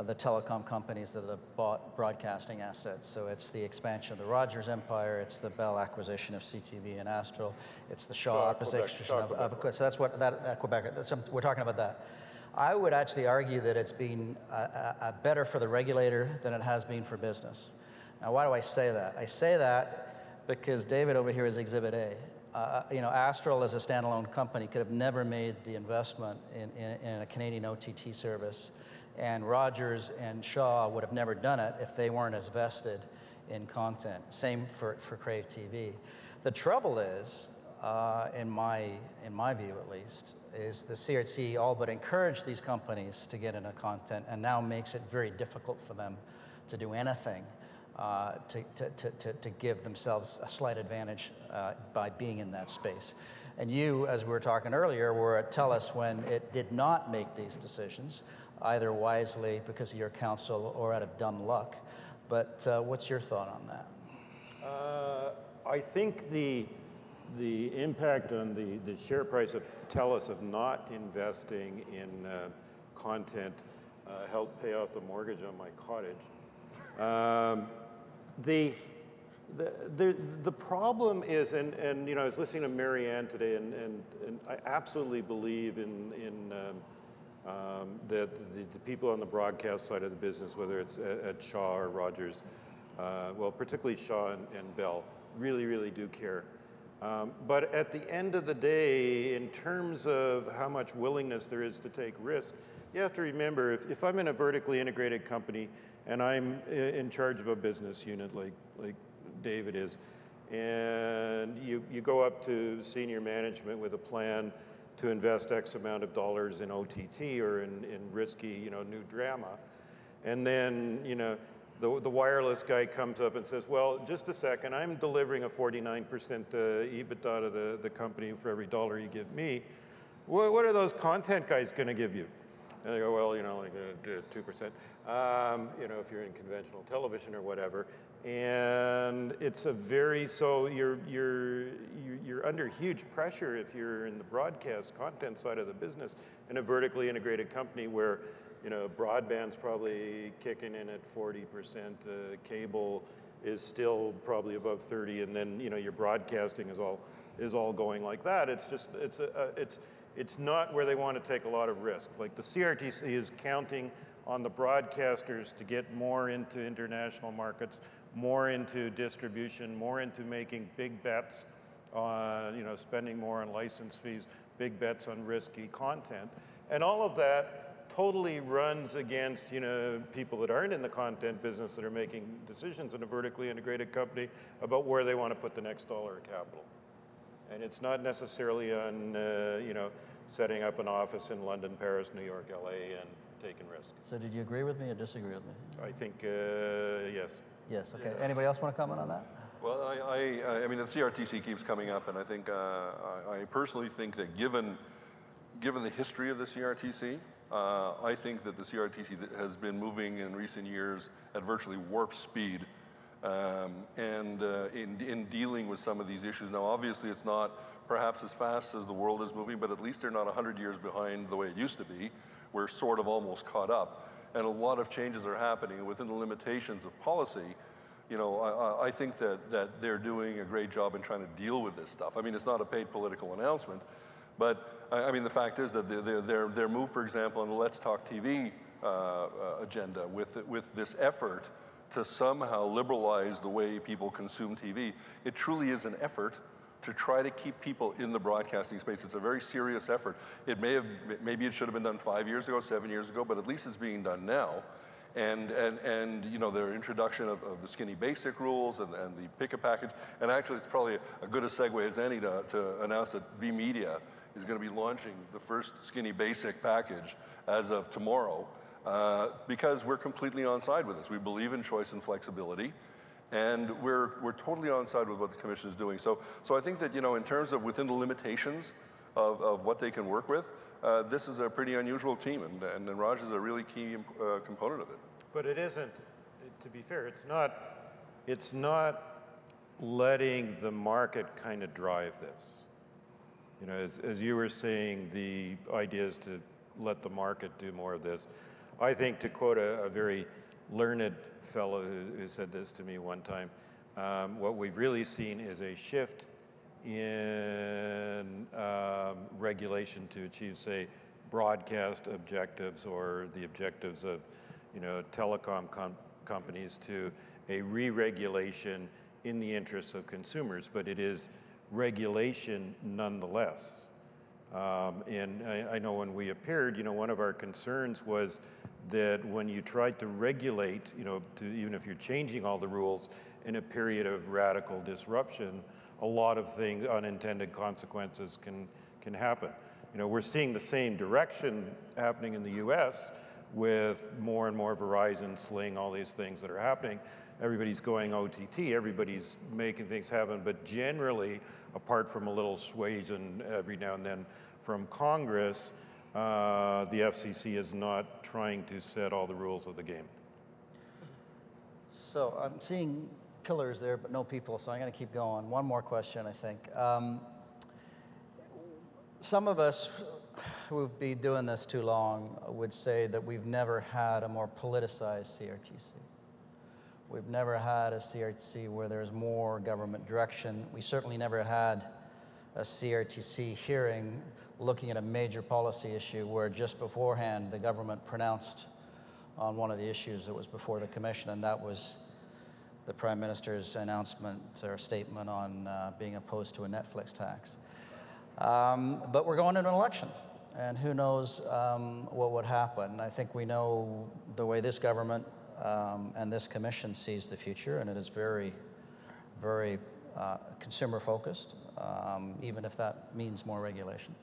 the telecom companies that have bought broadcasting assets. So it's the expansion of the Rogers empire, it's the Bell acquisition of CTV and Astral, it's the Shaw acquisition of so that's what, Quebec, we're talking about that. I would actually argue that it's been better for the regulator than it has been for business. Now, why do I say that? I say that because David over here is Exhibit A. You know, Astral as a standalone company could have never made the investment in a Canadian OTT service, and Rogers and Shaw would have never done it if they weren't as vested in content. Same for Crave TV. The trouble is, in my view at least, is the CRTC all but encouraged these companies to get into content and now makes it very difficult for them to do anything to give themselves a slight advantage by being in that space. And you, as we were talking earlier, were at TELUS when it did not make these decisions, either wisely because of your counsel or out of dumb luck. But what's your thought on that? I think the impact on the share price of TELUS of not investing in content helped pay off the mortgage on my cottage. The problem is, and you know, I was listening to Marianne today, and I absolutely believe in that the people on the broadcast side of the business, whether it's at Shaw or Rogers, well, particularly Shaw and Bell, really do care. But at the end of the day, in terms of how much willingness there is to take risk, you have to remember, if I'm in a vertically integrated company and I'm in charge of a business unit like David is, and you go up to senior management with a plan to invest X amount of dollars in OTT or in risky, you know, new drama, and then, you know, the wireless guy comes up and says, well, just a second, I'm delivering a 49% EBITDA to the company for every dollar you give me. What are those content guys going to give you? And they go, well, you know, like 2%, you know, if you're in conventional television or whatever. And it's a very, so you're under huge pressure if you're in the broadcast content side of the business in a vertically integrated company where, you know, broadband's probably kicking in at 40%, cable is still probably above 30, and then, you know, your broadcasting is all going like that. It's just, it's not where they want to take a lot of risk. Like the CRTC is counting on the broadcasters to get more into international markets, more into distribution, more into making big bets on, you know, spending more on license fees, big bets on risky content. And all of that totally runs against, you know, people that aren't in the content business that are making decisions in a vertically integrated company about where they want to put the next dollar of capital. And it's not necessarily on, you know, setting up an office in London, Paris, New York, LA, and taking risks. So did you agree with me or disagree with me? I think, yes. Yes, okay. Yeah. Anybody else want to comment on that? Well, I mean, the CRTC keeps coming up, and I think, I personally think that given the history of the CRTC, I think that the CRTC has been moving in recent years at virtually warp speed in dealing with some of these issues. Now, obviously, it's not perhaps as fast as the world is moving, but at least they're not 100 years behind the way it used to be. We're sort of almost caught up. And a lot of changes are happening within the limitations of policy. You know, I think that they're doing a great job in trying to deal with this stuff. I mean, it's not a paid political announcement, but I mean, the fact is that their move, for example, on the Let's Talk TV agenda with this effort to somehow liberalize the way people consume TV, it truly is an effort to try to keep people in the broadcasting space. It's a very serious effort. Maybe it should have been done 5 years ago, 7 years ago, but at least it's being done now. And you know, their introduction of the skinny basic rules and the pick a package, and actually it's probably a good a segue as any to announce that VMedia is going to be launching the first skinny basic package as of tomorrow, because we're completely on side with this. We believe in choice and flexibility, and we're totally on side with what the Commission is doing. So I think that, you know, in terms of within the limitations of what they can work with, this is a pretty unusual team, and Raj is a really key component of it. But it isn't, to be fair, it's not letting the market kind of drive this. You know, as you were saying, the idea is to let the market do more of this. I think, to quote a very learned fellow who said this to me one time, what we've really seen is a shift in regulation to achieve, say, broadcast objectives or the objectives of, you know, telecom companies, to a re-regulation in the interests of consumers, but it is regulation nonetheless. And I know when we appeared, you know, one of our concerns was that when you tried to regulate, you know, even if you're changing all the rules in a period of radical disruption, a lot of things, unintended consequences can happen. You know, we're seeing the same direction happening in the US with more and more Verizon, Sling, all these things that are happening. Everybody's going OTT, everybody's making things happen, but generally, apart from a little suasion every now and then from Congress, the FCC is not trying to set all the rules of the game. So I'm seeing pillars there, but no people, so I'm going to keep going. One more question, I think. Some of us who've been doing this too long would say that we've never had a more politicized CRTC. We've never had a CRTC where there's more government direction. We certainly never had a CRTC hearing looking at a major policy issue where just beforehand the government pronounced on one of the issues that was before the Commission, and that was the Prime Minister's announcement or statement on being opposed to a Netflix tax. But we're going into an election, and who knows what would happen. I think we know the way this government and this Commission sees the future, and it is very, very consumer-focused, even if that means more regulation.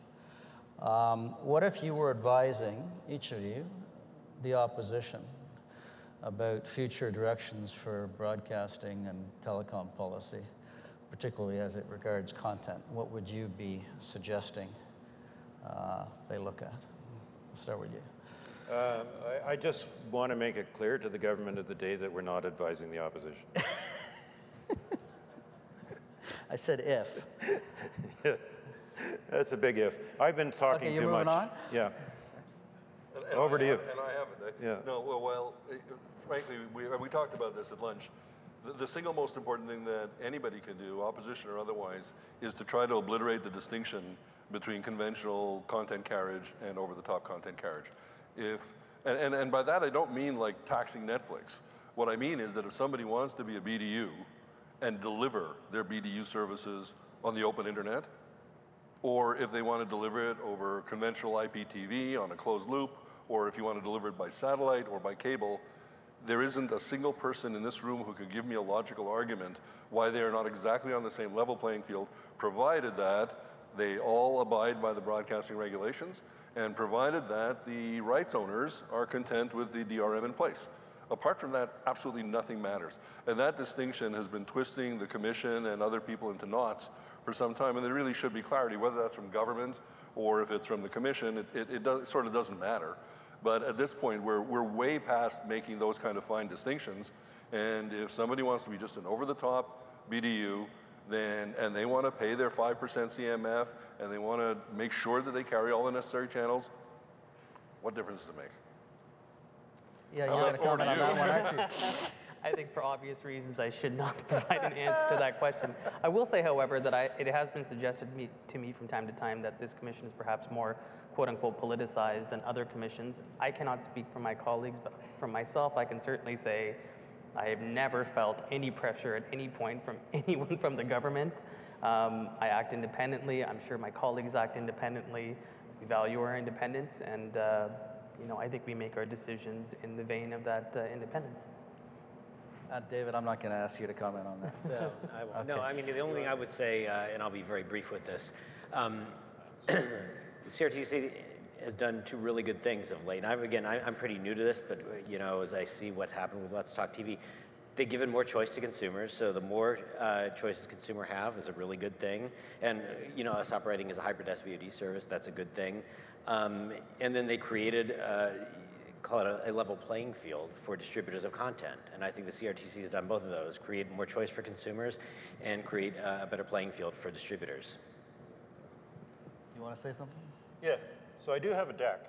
What if you were advising, each of you, the opposition, about future directions for broadcasting and telecom policy, particularly as it regards content? What would you be suggesting they look at? We'll start with you. I just want to make it clear to the government of the day that we're not advising the opposition. I said if. Yeah, that's a big if. I've been talking okay, you're too much. moving on? Yeah. And over to you. And I haven't. Yeah. No, well, frankly, we talked about this at lunch. The single most important thing that anybody can do, opposition or otherwise, is to try to obliterate the distinction between conventional content carriage and over-the-top content carriage. And by that I don't mean like taxing Netflix. What I mean is that if somebody wants to be a BDU and deliver their BDU services on the open internet, or if they want to deliver it over conventional IPTV on a closed loop, or if you want to deliver it by satellite or by cable, there isn't a single person in this room who could give me a logical argument why they are not exactly on the same level playing field, provided that they all abide by the broadcasting regulations, and provided that the rights owners are content with the DRM in place. Apart from that, absolutely nothing matters. And that distinction has been twisting the Commission and other people into knots for some time, and there really should be clarity, whether that's from government or if it's from the Commission, it sort of doesn't matter. But at this point, we're way past making those kind of fine distinctions, and if somebody wants to be just an over-the-top BDU, and they want to pay their 5% CMF, and they want to make sure that they carry all the necessary channels, what difference does it make? Yeah, you're going to comment on that one, aren't you? I think for obvious reasons, I should not provide an answer to that question. I will say, however, that it has been suggested to me from time to time that this commission is perhaps more quote-unquote politicized than other commissions. I cannot speak for my colleagues, but for myself, I can certainly say I have never felt any pressure at any point from anyone from the government. I act independently. I'm sure my colleagues act independently. We value our independence, and you know, I think we make our decisions in the vein of that independence. David, I'm not going to ask you to comment on that. So, no, I mean, the only thing I would say, and I'll be very brief with this, the CRTC has done two really good things of late. And I'm pretty new to this, but you know, as I see what's happened with Let's Talk TV, they've given more choice to consumers. So the more choices consumers have is a really good thing. And you know, us operating as a hybrid SVOD service, that's a good thing. And then they created, call it a level playing field for distributors of content. And I think the CRTC has done both of those, create more choice for consumers and create a better playing field for distributors. You want to say something? Yeah, so I do have a deck,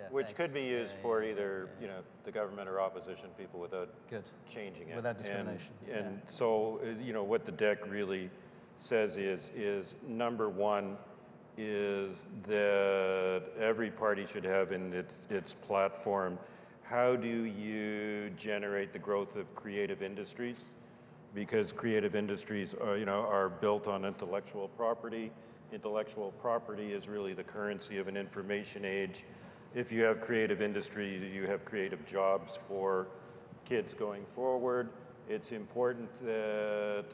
which thanks. could be used for either you know, the government or opposition people without changing it. Without discrimination. And so, you know, what the deck really says is number one, is that every party should have in its platform, how do you generate the growth of creative industries? Because creative industries are, you know, are built on intellectual property. Intellectual property is really the currency of an information age. If you have creative industry, you have creative jobs for kids going forward. It's important that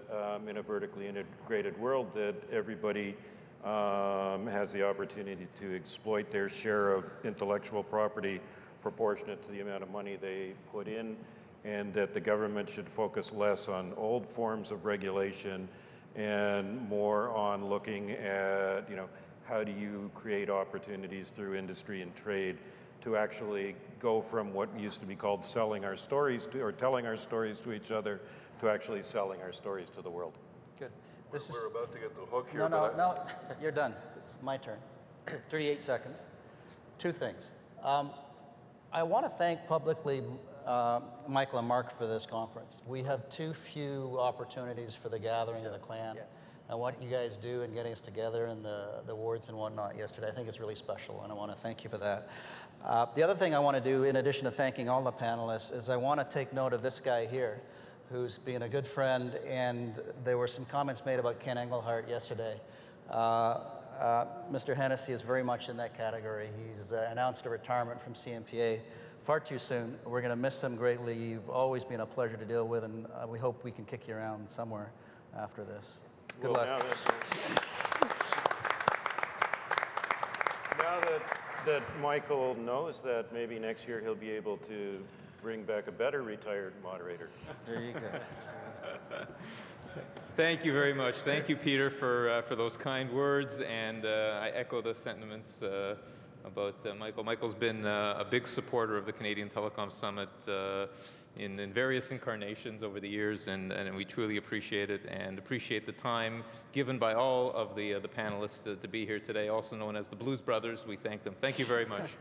in a vertically integrated world that everybody has the opportunity to exploit their share of intellectual property proportionate to the amount of money they put in, and that the government should focus less on old forms of regulation and more on looking at, you know, how do you create opportunities through industry and trade to actually go from what used to be called selling our stories to, or telling our stories to each other, to actually selling our stories to the world. Good. We're about to get the hook here. No, you're done. My turn. 38 seconds. Two things. I want to thank publicly Michael and Mark for this conference. We have too few opportunities for the gathering of the clan. Yes. And what you guys do in getting us together and the awards and whatnot yesterday, I think it's really special, and I want to thank you for that. The other thing I want to do, in addition to thanking all the panelists, is I want to take note of this guy here, who's been a good friend, and there were some comments made about Ken Engelhardt yesterday. Mr. Hennessy is very much in that category. He's announced a retirement from CMPA far too soon. We're going to miss him greatly. You've always been a pleasure to deal with, and we hope we can kick you around somewhere after this. Good luck. Now that Michael knows that, maybe next year he'll be able to bring back a better retired moderator. There you go. Thank you very much. Thank you, Peter, for those kind words, and I echo the sentiments about Michael. Michael's been a big supporter of the Canadian Telecom Summit in various incarnations over the years, and we truly appreciate it, and appreciate the time given by all of the panelists to be here today, also known as the Blues Brothers. We thank them. Thank you very much.